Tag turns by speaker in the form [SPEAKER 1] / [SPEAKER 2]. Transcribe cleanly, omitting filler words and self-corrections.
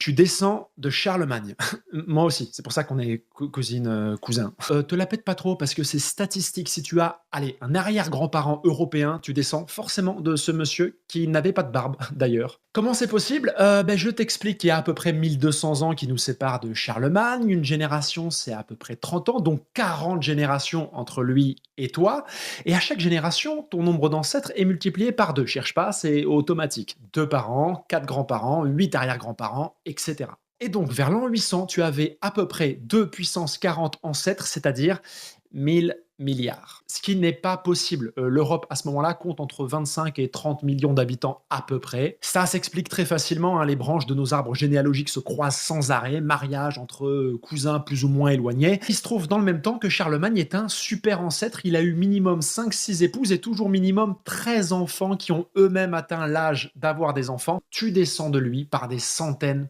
[SPEAKER 1] Tu descends de Charlemagne. Moi aussi, c'est pour ça qu'on est cousine, cousins. Te la pète pas trop parce que c'est statistique. Si tu as, allez, un arrière-grand-parent européen, tu descends forcément de ce monsieur qui n'avait pas de barbe d'ailleurs. Comment c'est possible? Je t'explique. Il y a à peu près 1200 ans qui nous séparent de Charlemagne. Une génération, c'est à peu près 30 ans, donc 40 générations entre lui et toi. Et à chaque génération, ton nombre d'ancêtres est multiplié par 2. Cherche pas, c'est automatique. 2 parents, 4 grands-parents, 8 arrière-grands-parents, etc. Et donc, vers l'an 800, tu avais à peu près 2 puissance 40 ancêtres, c'est-à-dire 1000 milliards. Ce qui n'est pas possible. L'Europe, à ce moment-là, compte entre 25 et 30 millions d'habitants à peu près. Ça s'explique très facilement, hein, les branches de nos arbres généalogiques se croisent sans arrêt, mariage entre cousins plus ou moins éloignés. Il se trouve dans le même temps que Charlemagne est un super ancêtre, il a eu minimum 5-6 épouses et toujours minimum 13 enfants qui ont eux-mêmes atteint l'âge d'avoir des enfants. Tu descends de lui par des centaines